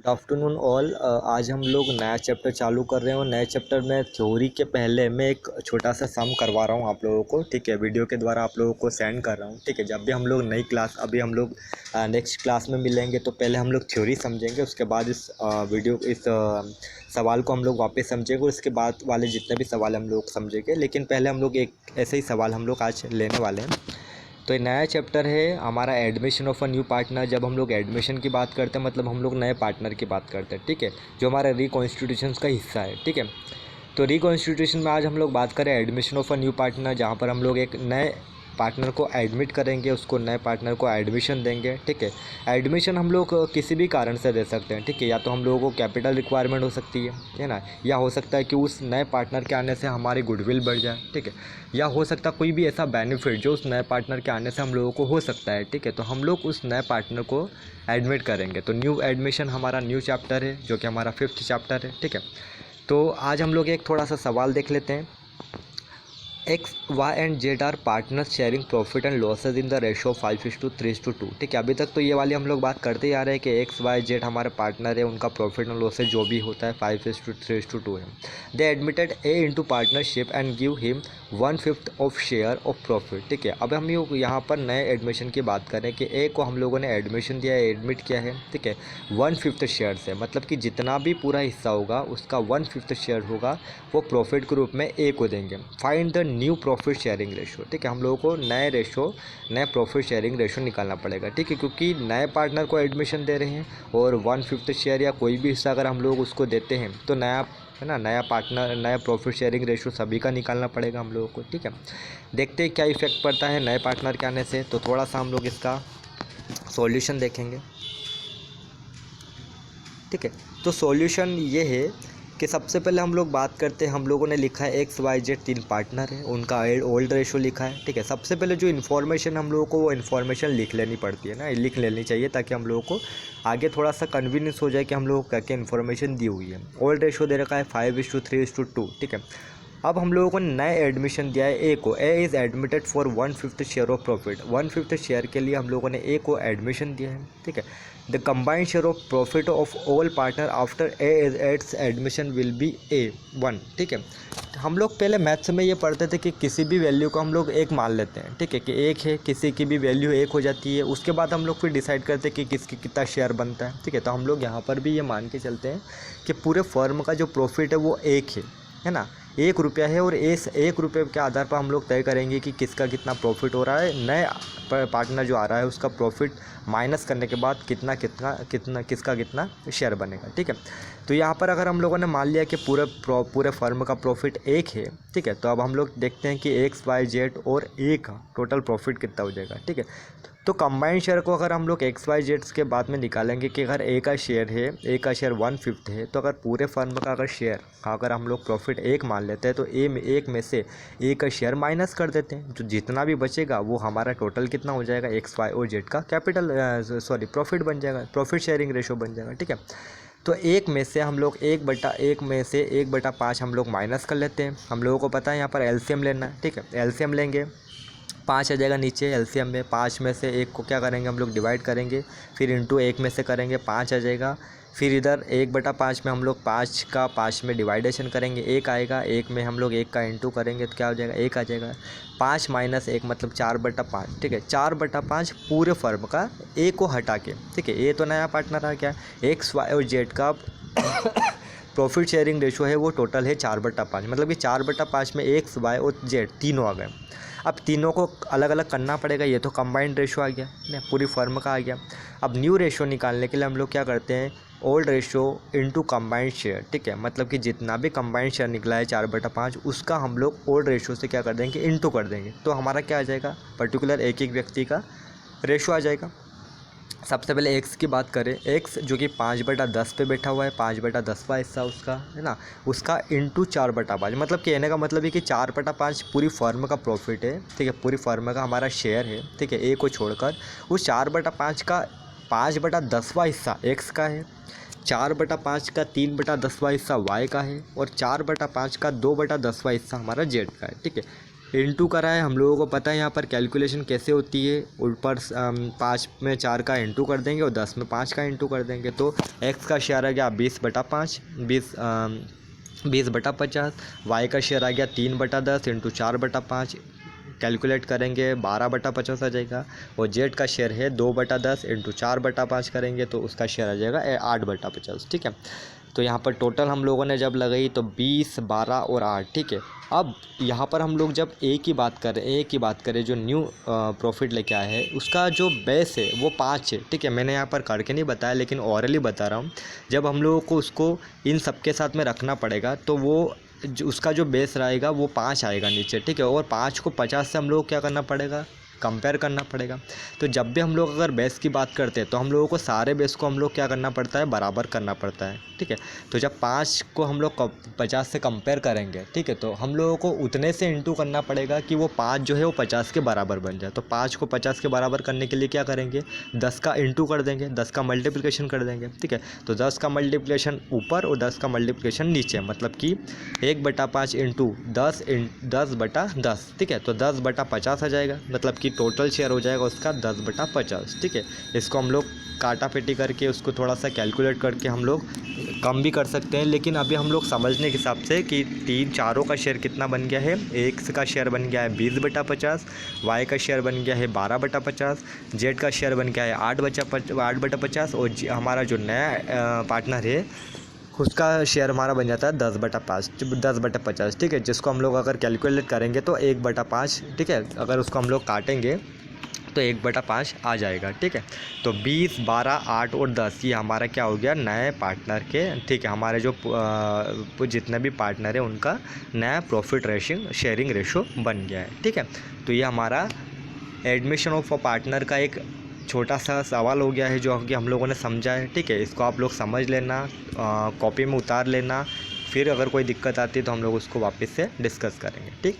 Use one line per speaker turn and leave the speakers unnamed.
Good afternoon all. आज हम लोग नया चैप्टर चालू कर रहे हैं और नए चैप्टर में थ्योरी के पहले मैं एक छोटा सा सम करवा रहा हूँ आप लोगों को। ठीक है, वीडियो के द्वारा आप लोगों को सेंड कर रहा हूँ। ठीक है, जब भी हम लोग नई क्लास अभी हम लोग नेक्स्ट क्लास में मिलेंगे तो पहले हम लोग थ्योरी समझेंगे, उसके बाद इस सवाल को हम लोग वापस समझेंगे और उसके बाद वाले जितने भी सवाल हम लोग समझेंगे। लेकिन पहले हम लोग एक ऐसे ही सवाल हम लोग आज लेने वाले हैं। तो ये नया चैप्टर है हमारा admission of a new partner. जब हम लोग एडमिशन की बात करते हैं मतलब हम लोग नए पार्टनर की बात करते हैं। ठीक है, जो हमारा रिकॉन्स्टिट्यूशन का हिस्सा है। ठीक है, तो रिकॉन्स्टिट्यूशन में आज हम लोग बात करें admission of a new partner, जहाँ पर हम लोग एक नए पार्टनर को एडमिट करेंगे, उसको नए पार्टनर को एडमिशन देंगे। ठीक है, एडमिशन हम लोग किसी भी कारण से दे सकते हैं। ठीक है, या तो हम लोगों को कैपिटल रिक्वायरमेंट हो सकती है ना, या हो सकता है कि उस नए पार्टनर के आने से हमारी गुडविल बढ़ जाए। ठीक है, या हो सकता है कोई भी ऐसा बेनिफिट जो उस नए पार्टनर के आने से हम लोगों को हो सकता है। ठीक है, तो हम लोग उस नए पार्टनर को एडमिट करेंगे। तो न्यू एडमिशन हमारा न्यू चैप्टर है, जो कि हमारा 5th चैप्टर है। ठीक है, तो आज हम लोग एक थोड़ा सा सवाल देख लेते हैं। X Y and Z are partners sharing profit and losses in the ratio 5:3:2। ठीक है, अभी तक तो ये वाली हम लोग बात करते ही आ रहे हैं कि एक्स वाई जेड हमारे पार्टनर है, उनका प्रॉफिट एंड लॉसेज जो भी होता है 5:3:2 है। They admitted A into partnership and give him 1/5 of share of profit. ठीक है, अब हम यहाँ पर नए एडमिशन की बात करें कि ए को हम लोगों ने एडमिशन दिया है, एडमिट किया है। ठीक है, 1/5 शेयर से मतलब कि जितना भी पूरा हिस्सा होगा उसका 1/5 शेयर होगा वो प्रॉफिट के रूप में ए को देंगे। Find the new profit sharing ratio. ठीक है, हम लोगों को नए प्रॉफिट शेयरिंग रेशो निकालना पड़ेगा। ठीक है, क्योंकि नए पार्टनर को एडमिशन दे रहे हैं और 1/5 शेयर या कोई भी हिस्सा अगर हम लोग उसको देते हैं तो नया पार्टनर नया प्रॉफिट शेयरिंग रेशो सभी का निकालना पड़ेगा हम लोगों को। ठीक है, देखते हैं क्या इफेक्ट पड़ता है नए पार्टनर के आने से। तो थोड़ा सा हम लोग इसका सॉल्यूशन देखेंगे। ठीक है, तो सॉल्यूशन ये है कि सबसे पहले हम लोग बात करते हैं, हम लोगों ने लिखा है एक्स वाई जेड 3 पार्टनर है, उनका ओल्ड रेशो लिखा है। ठीक है, सबसे पहले जो इन्फॉर्मेशन हम लोगों को वो इन्फॉर्मेशन लिख लेनी पड़ती है ना, लिख लेनी चाहिए ताकि हम लोगों को आगे थोड़ा सा कन्वीनियंस हो जाए कि हम लोगों को क्या क्या इन्फॉर्मेशन दी हुई है। ओल्ड रेशो दे रखा है 5:3:2। ठीक है, अब हम लोगों को नए एडमिशन दिया है ए को। A is admitted for 1/5 share of profit. 1/5 share के लिए हम लोगों ने ए को एडमिशन दिया है। ठीक है, the combined share of profit of all partner after A is its admission will be A1। ठीक है, हम लोग पहले मैथ्स में ये पढ़ते थे कि किसी भी वैल्यू को हम लोग एक मान लेते हैं। ठीक है, कि एक है, किसी की भी वैल्यू एक हो जाती है, उसके बाद हम लोग फिर डिसाइड करते हैं कि किसकी कितना शेयर बनता है। ठीक है, तो हम लोग यहाँ पर भी ये मान के चलते हैं कि पूरे फर्म का जो प्रॉफिट है वो एक है ना, 1 रुपया है, और इस 1 रुपये के आधार पर हम लोग तय करेंगे कि किसका कितना प्रॉफिट हो रहा है। नए पार्टनर जो आ रहा है उसका प्रॉफिट माइनस करने के बाद किसका कितना शेयर बनेगा। ठीक है, तो यहाँ पर अगर हम लोगों ने मान लिया कि पूरे फर्म का प्रॉफिट 1 है। ठीक है, तो अब हम लोग देखते हैं कि एक्स वाई जेड और ए का टोटल प्रॉफिट कितना हो जाएगा। ठीक है, तो कंबाइंड शेयर को अगर हम लोग एक्स वाई जेड्स के बाद में निकालेंगे कि अगर ए का शेयर 1/5 है, तो अगर पूरे फर्म का अगर हम लोग प्रॉफिट 1 मान लेते हैं तो एक में से ए का शेयर माइनस कर देते हैं, जो जितना भी बचेगा वो हमारा टोटल कितना हो जाएगा, एक्स वाई और जेड का प्रॉफिट बन जाएगा, प्रॉफिट शेयरिंग रेशो बन जाएगा। ठीक है, तो एक में से हम लोग 1/5 हम लोग माइनस कर लेते हैं। हम लोगों को पता है यहाँ पर एलसीएम लेना है। ठीक है, एलसीएम लेंगे, 5 आ जाएगा नीचे एलसीएम में। 5 में से 1 को क्या करेंगे हम लोग डिवाइड करेंगे, फिर इंटू 1 में से करेंगे, 5 आ जाएगा। फिर इधर 1/5 में हम लोग 5 का 5 में डिवाइडेशन करेंगे, 1 आएगा। 1 में हम लोग 1 का इंटू करेंगे तो क्या हो जाएगा, 1 आ जाएगा। 5 - 1 मतलब 4/5। ठीक है, 4/5 पूरे फर्म का ए को हटा के। ठीक है, ए तो नया पार्टनर आ गया, एक्स वाई और जेड का प्रॉफिट शेयरिंग रेशो है वो टोटल है 4/5, मतलब कि 4/5 में एक्स वाई और जेड तीनों आ गए। अब तीनों को अलग अलग करना पड़ेगा, ये तो कंबाइंड रेशो आ गया ना, पूरी फर्म का आ गया। अब न्यू रेशो निकालने के लिए हम लोग क्या करते हैं, old ratio into combined share. ठीक है, मतलब कि जितना भी कंबाइंड शेयर निकला है 4/5 उसका हम लोग ओल्ड रेशो से क्या कर देंगे, इनटू कर देंगे, तो हमारा क्या आ जाएगा, पर्टिकुलर एक एक व्यक्ति का रेशो आ जाएगा। सबसे पहले एक्स की बात करें, एक्स जो कि 5/10 पे बैठा हुआ है, 5/10वां हिस्सा उसका है ना, उसका इंटू 4/5, मतलब कि कहने का मतलब है कि 4/5 पूरी फर्म का प्रॉफिट है। ठीक है, पूरी फर्म का हमारा शेयर है। ठीक है, ए को छोड़कर उस 4/5 का 5/10वां हिस्सा एक्स का है, 4/5 का 3/10वां हिस्सा वाई का है, और 4/5 का 2/10वां हिस्सा हमारा जेड का है। ठीक है, इंटू करा है, हम लोगों को पता है यहाँ पर कैलकुलेशन कैसे होती है। ऊपर 5 में 4 का इंटू कर देंगे और 10 में 5 का इंटू कर देंगे, तो x का शेयर आ गया 20/5, 20/50। y का शेयर आ गया 3/10 इंटू 4/5, कैलकुलेट करेंगे 12/50 आ जाएगा। और जेड का शेयर है 2/10 इंटू 4/5 करेंगे तो उसका शेयर आ जाएगा 8/50। ठीक है, तो यहाँ पर टोटल हम लोगों ने जब लगाई तो 20, 12 और 8। ठीक है, अब यहाँ पर हम लोग जब ए की बात करें जो न्यू प्रॉफिट लेके आए हैं उसका जो बेस है वो 5 है। ठीक है, मैंने यहाँ पर करके नहीं बताया लेकिन ऑरली बता रहा हूँ। जब हम लोगों को उसको इन सब के साथ में रखना पड़ेगा तो वो उसका जो बेस रहेगा वो 5 आएगा नीचे। ठीक है, और 5 को 50 से हम लोग क्या करना पड़ेगा, कंपेयर करना पड़ेगा। तो जब भी हम लोग अगर बेस की बात करते हैं तो हम लोगों को सारे बेस को हम लोग क्या करना पड़ता है, बराबर करना पड़ता है। ठीक है, तो जब 5 को हम लोग 50 से कंपेयर करेंगे, ठीक है, तो हम लोगों को उतने से इंटू करना पड़ेगा कि वो 5 जो है वो 50 के बराबर बन जाए। तो 5 को 50 के बराबर करने के लिए क्या करेंगे, 10 का इंटू कर देंगे, 10 का मल्टीप्लिकेशन कर देंगे। ठीक है, तो 10 का मल्टीप्लिकेशन ऊपर और 10 का मल्टीप्लिकेशन नीचे, मतलब कि 1/5 इंटू 10/10। ठीक है, तो 10/50 आ जाएगा, मतलब कि टोटल शेयर हो जाएगा उसका 10/50। ठीक है, इसको हम लोग काटा पेटी करके उसको थोड़ा सा कैलकुलेट करके हम लोग कम भी कर सकते हैं, लेकिन अभी हम लोग समझने के हिसाब से कि 3 का शेयर कितना बन गया है, एक्स का शेयर बन गया है 20/50, वाई का शेयर बन गया है 12/50, जेड का शेयर बन गया है 8/50 और हमारा जो नया पार्टनर है उसका शेयर हमारा बन जाता है 10/50। ठीक है, जिसको हम लोग अगर कैलकुलेट करेंगे तो 1/5। ठीक है, अगर उसको हम लोग काटेंगे तो 1/5 आ जाएगा। ठीक है, तो 20, 12, 8 और 10 ये हमारा क्या हो गया, नए पार्टनर के। ठीक है, हमारे जो जितने भी पार्टनर है उनका नया प्रॉफिट शेयरिंग रेशो बन गया है। ठीक है, तो ये हमारा एडमिशन ऑफ अ पार्टनर का एक छोटा सा सवाल हो गया है जो कि हम लोगों ने समझा है। ठीक है, इसको आप लोग समझ लेना, कॉपी में उतार लेना, फिर अगर कोई दिक्कत आती है तो हम लोग उसको वापस से डिस्कस करेंगे। ठीक।